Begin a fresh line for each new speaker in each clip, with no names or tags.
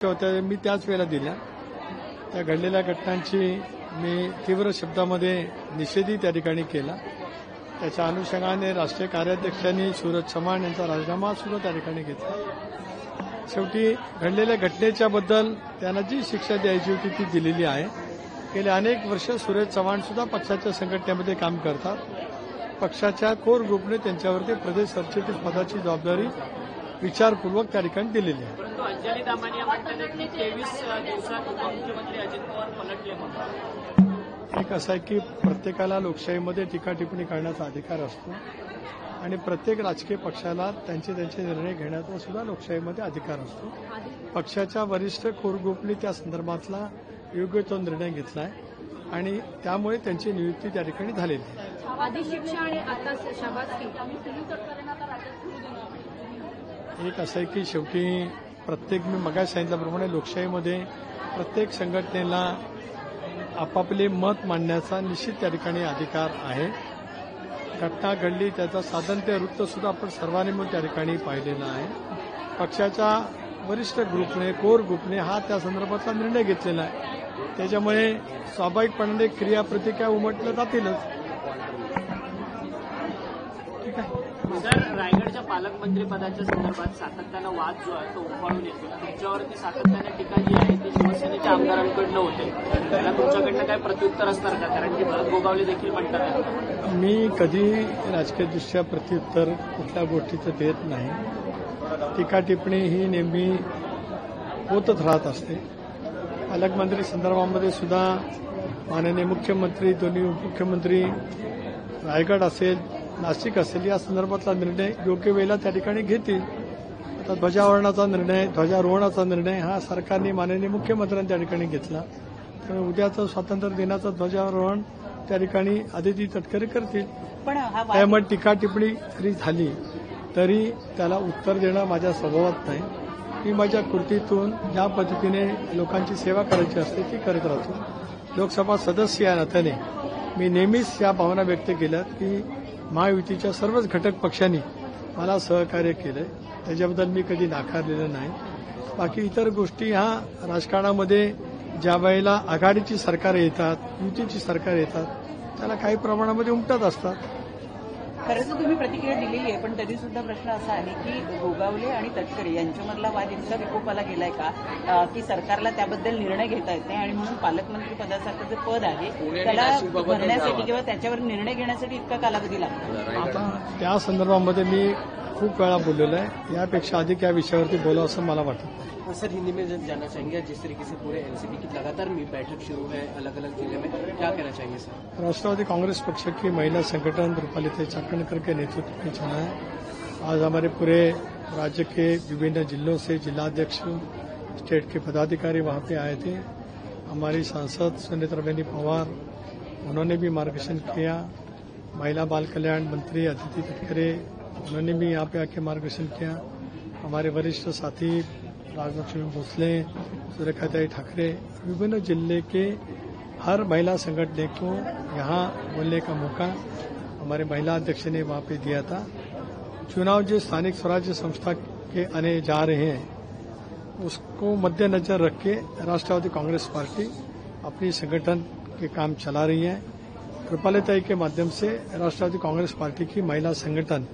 होत्या मी त्याच वेळेला दिल्या. त्या घडलेल्या घटनांची मी तीव्र शब्दामध्ये निषेधही त्या ठिकाणी केला. त्याच्या अनुषंगाने राष्ट्रीय कार्याध्यक्षांनी सूरज चव्हाण यांचा राजीनामा सुद्धा त्या ठिकाणी घेतला. शेवटी घडलेल्या घटनेच्या बद्दल त्यांना जी शिक्षा द्यायची होती ती दिलेली आहे. गेले अनेक वर्ष सूरज चव्हाण सुद्धा पक्षाच्या संघटनेमध्ये काम करतात. पक्षाच्या कोर ग्रुपने त्यांच्यावरती प्रदेश सरचिटणीस पदाची जबाबदारी विचारपूर्वक त्या ठिकाणी दिलेली आहे.
परंतु अंजली दामानी म्हणतात की 23 दिवसात उपमुख्यमंत्री अजित पवार पलटले म्हणतात.
एक असं आहे की प्रत्येकाला लोकशाहीमध्ये टीका टिप्पणी करण्याचा अधिकार असतो आणि प्रत्येक राजकीय पक्षाला त्यांचे निर्णय घेण्याचा सुद्धा लोकशाहीमध्ये अधिकार असतो. पक्षाच्या वरिष्ठ कोर ग्रुपने त्या संदर्भातला योग्य तो निर्णय घेतला आहे आणि त्यामुळे त्यांची नियुक्ती त्या ठिकाणी झालेली आहे.
आधी शिक्षा आणि आता शाबासकी.
एक असं आहे की शेवटी प्रत्येक मी मगाशी सांगितल्याप्रमाणे लोकशाहीमध्ये प्रत्येक संघटनेला आपापले मत मांडण्याचा निश्चित त्या ठिकाणी अधिकार आहे. घटना घडली त्याचा साधनते वृत्त सुद्धा आपण सर्वांनी मिळून त्या ठिकाणी पाहिलेलं आहे. पक्षाच्या वरिष्ठ ग्रुपने कोर ग्रुपने हा त्या संदर्भातला निर्णय घेतलेला आहे. त्याच्यामुळे स्वाभाविकपणे क्रियाप्रतिक्रिया उमटल्या जातीलच. ठीक आहे.
सर, रायगडच्या पालकमंत्री पदाच्या संदर्भात सातत्यानं वाद जो आहे तो उफाळून येतो. तुमच्यावरती सातत्याने टीका जी आहे ती शिवसेनेच्या आमदारांकडनं होते. त्याला तुमच्याकडनं काय प्रत्युत्तर असणार का? कारण की भरत गोगावले देखील म्हणतात.
मी कधी राजकीयदृष्ट्या प्रत्युत्तर कुठल्या गोष्टीचं देत नाही. टीका टिप्पणी ही नेहमी होतच राहत असते. पालकमंत्री संदर्भामध्ये सुद्धा माननीय मुख्यमंत्री, दोन्ही उपमुख्यमंत्री, रायगड असेल, नाशिक असेल या संदर्भातला निर्णय योग्य वेळेला त्या ठिकाणी घेतील. आता ध्वजारोहणाचा निर्णय हा सरकारने माननीय मुख्यमंत्र्यांनी त्या ठिकाणी घेतला. त्यामुळे उद्याचं स्वातंत्र्य दिनाचं ध्वजारोहण त्या ठिकाणी आदिती तटकरे करतील. त्यामुळे टीका टिप्पणी जरी झाली तरी त्याला उत्तर देणं माझ्या स्वभावात नाही. मी माझ्या कृतीतून ज्या पद्धतीने लोकांची सेवा करायची असते ती करत राहतो. लोकसभा सदस्य या नात्याने मी नेहमीच या भावना व्यक्त केल्यात की महायुतीच्या सर्वच घटक पक्षांनी मला सहकार्य केलंय. त्याच्याबद्दल मी कधी नाकारलेलं नाही. बाकी इतर गोष्टी ह्या राजकारणामध्ये ज्या वेळेला आघाडीची सरकार येतात, युतीची सरकार येतात, त्याला काही प्रमाणामध्ये उमटत असतात.
खरंच तुम्ही प्रतिक्रिया दिलेली आहे, पण तरी सुद्धा प्रश्न असा आहे की गोगावले आणि तटकरे यांच्यामधला वाद इतका विकोपाला गेलाय का की सरकारला त्याबद्दल निर्णय घेता येत नाही आणि म्हणून पालकमंत्री पदासारखं जे पद आहे त्याला भरण्यासाठी किंवा त्याच्यावर निर्णय घेण्यासाठी इतका कालावधी लागतो.
आता त्या संदर्भामध्ये मी खूप वेळा बोललेलो आहे. यापेक्षा अधिक या विषयावरती बोलावं असं मला वाटत.
सर, हिंदी में जानना चाहेंगे जिस तरीके से पूरे एनसीपी की लगातार बैठक शुरू है अलग अलग जिले में, क्या कहना चाहेंगे सर?
राष्ट्रवादी कांग्रेस पक्ष की महिला संगठन रूपाली चाकणकर के नेतृत्व में चला है. आज हमारे पूरे राज्य के विभिन्न जिलों से जिलाध्यक्ष, स्टेट के पदाधिकारी वहां पे आए थे. हमारी सांसद सुनेत्राबेनी पवार उन्होंने भी मार्गदर्शन किया. महिला बाल कल्याण मंत्री अदिति तटकरे उन्होंने भी यहाँ पे आके मार्गदर्शन किया. हमारे वरिष्ठ साथी राजलक्ष्मी भोसले, सुरेखाताई ठाकरे, विभिन्न जिले के हर महिला संगठन को यहाँ बोलने का मौका हमारे महिला अध्यक्ष ने वहाँ पे दिया था. चुनाव जो स्थानिक स्वराज्य संस्था के आने जा रहे हैं उसको मद्देनजर रख के राष्ट्रवादी कांग्रेस पार्टी अपनी संगठन के काम चला रही है. कृपालताई के माध्यम से राष्ट्रवादी कांग्रेस पार्टी की महिला संगठन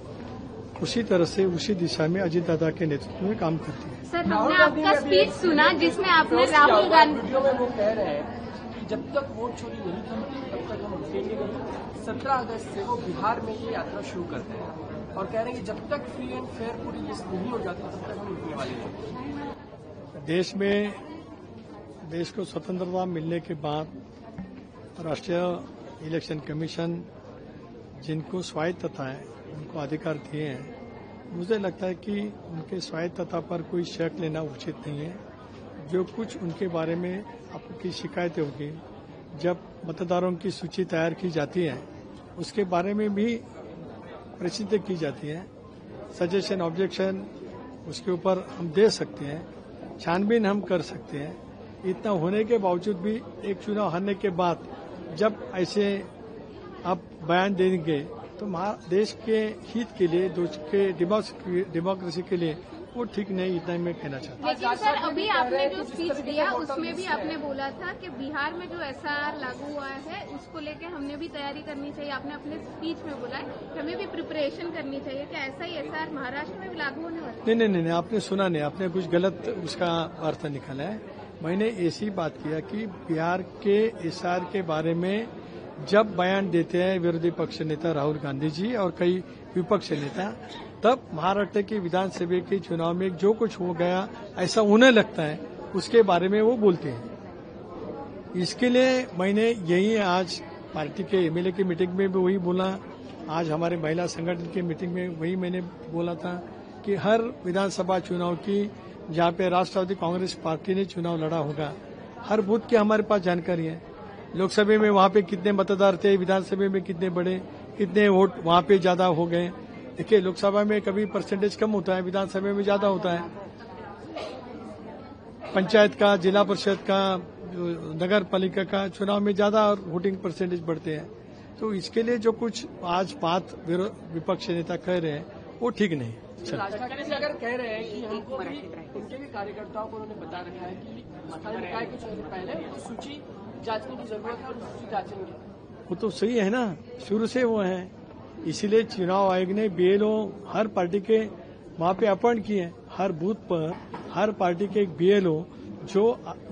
उसी तरह से उसी दिशा में अजीत दादा के नेतृत्व में काम करती है.
सर, हमने आपका स्पीच सुना जिसमें आपने राहुल गांधी
वो कह रहे हैं कि जब तक वोट चोरी नहीं थमती तब तक हम रुकेंगे नहीं. 17 अगस्त से वो बिहार में ये यात्रा शुरू करते हैं और कह रहे हैं कि जब तक फ्री एंड फेयर पूरी लिस्ट नहीं हो जाती तब तक हम रुकने वाले नहीं.
देश को स्वतंत्रता मिलने के बाद राष्ट्रीय इलेक्शन कमीशन जिनको स्वायत्तता है उनको अधिकार दिए हैं. मुझे लगता है कि उनके स्वायत्तता पर कोई शक लेना उचित नहीं है. जो कुछ उनके बारे में आपकी शिकायतें होगी, जब मतदारों की सूची तैयार की जाती है उसके बारे में भी प्रसिद्ध की जाती है. सजेशन, ऑब्जेक्शन उसके ऊपर हम दे सकते हैं, छानबीन हम कर सकते हैं. इतना होने के बावजूद भी एक चुनाव हारने के बाद जब ऐसे आप बयान देंगे तो देश के हित के लिए, देश के डेमोक्रेसी के लिए वो ठीक नहीं, इतना ही मैं कहना चाहता हूँ।
लेकिन सर अभी आपने जो स्पीच दिया उसमें भी आपने बोला था कि बिहार में जो एसआर लागू हुआ है उसको लेके हमने भी तैयारी करनी चाहिए। आपने अपने स्पीच में बोला है कि हमें भी प्रिपरेशन करनी चाहिए। क्या ऐसा ही एसआर महाराष्ट्र में भी लागू होने वाला है?
नहीं, आपने सुना नहीं, आपने कुछ गलत उसका अर्थ निकाला है। मैंने ऐसी बात किया कि बिहार के एसआर के बारे में जब बयान देते हैं विरोधी पक्ष नेता राहुल गांधी जी और कई विपक्ष नेता, तब महाराष्ट्र के विधानसभा के चुनाव में जो कुछ हो गया ऐसा उन्हें लगता है उसके बारे में वो बोलते हैं। इसके लिए मैंने यही आज पार्टी के एमएलए की मीटिंग में भी वही बोला, आज हमारे महिला संगठन की मीटिंग में वही मैंने बोला था कि हर विधानसभा चुनाव की जहां पे राष्ट्रवादी कांग्रेस पार्टी ने चुनाव लड़ा होगा, हर बूथ की हमारे पास जानकारी है। लोकसभा में वहां पे कितने मतदार थे, विधानसभा में कितने बड़े, कितने वोट वहां पे ज्यादा हो गए। देखिए, लोकसभा में कभी परसेंटेज कम होता है, विधानसभा में ज्यादा होता है। पंचायत का, जिला परिषद का, नगर पालिका का चुनाव में ज्यादा वोटिंग परसेंटेज बढ़ते हैं। तो इसके लिए जो कुछ आज बात विपक्ष नेता कह रहे हैं वो ठीक नहीं।
राज ठाकरे जी अगर कह रहे हैं कि हमको भी उनके भी कार्यकर्ताओं को उन्होंने बता रखा है कि स्थानीय निकाय के चुनाव से पहले सूची जांचने की जरूरत है और सूची जांचेंगे।
वो तो सही है ना, शुरू से वो है। इसीलिए चुनाव आयोग ने बीएलओ हर पार्टी के वहां पे अपॉइंट किए हैं। हर बूथ पर हर पार्टी के एक बीएलओ जो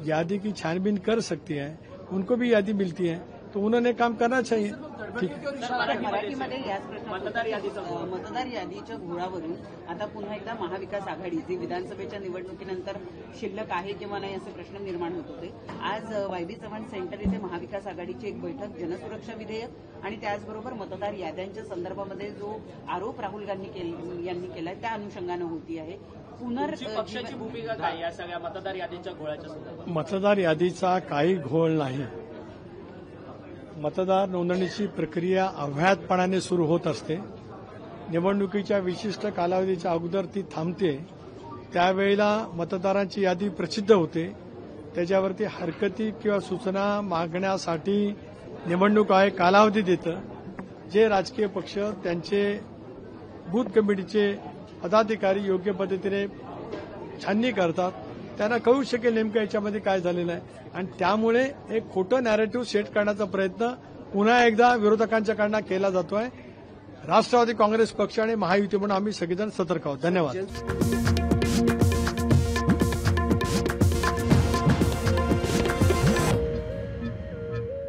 यादी की छानबीन कर सकती है, उनको भी यादी मिलती है, तो उन्होंने काम करना चाहिए। ठीक है।
मराठीमध्ये याच प्रश्न मतदार यादीच्या घोळावरून आता पुन्हा एकदा महाविकास आघाडी जी विधानसभेच्या निवडणुकीनंतर शिल्लक आहे किंवा नाही असे प्रश्न निर्माण होत होते। आज वायबी चव्हाण सेंटर इथे महाविकास आघाडीची एक बैठक जनसुरक्षा विधेयक आणि त्याचबरोबर मतदार याद्यांच्या संदर्भामध्ये जो आरोप राहुल गांधी यांनी केलाय त्या अनुषंगानं होती आहे।
पक्षाची भूमिका काय या सगळ्या मतदार यादीच्या घोळाच्या संदर्भात?
मतदार यादीचा काही घोळ नाही। मतदार नोंदणीची प्रक्रिया अव्याहतपणाने सुरू होत असते। निवडणुकीच्या विशिष्ट कालावधीच्या अगोदर ती थांबते, त्यावेळेला मतदारांची यादी प्रसिद्ध होते। त्याच्यावरती हरकती किंवा सूचना मागण्यासाठी निवडणूक आयोग कालावधी देतं। जे राजकीय पक्ष त्यांचे बूथ कमिटीचे पदाधिकारी योग्य पद्धतीने छाननी करतात, त्यांना कळू शकेल नेमकं याच्यामध्ये काय झालेलं आहे। आणि त्यामुळे एक खोटं नॅरेटिव्ह सेट करण्याचा प्रयत्न पुन्हा एकदा विरोधकांच्याकडनं केला जातोय। राष्ट्रवादी काँग्रेस पक्ष आणि महायुती म्हणून आम्ही सगळेजण सतर्क आहोत। धन्यवाद।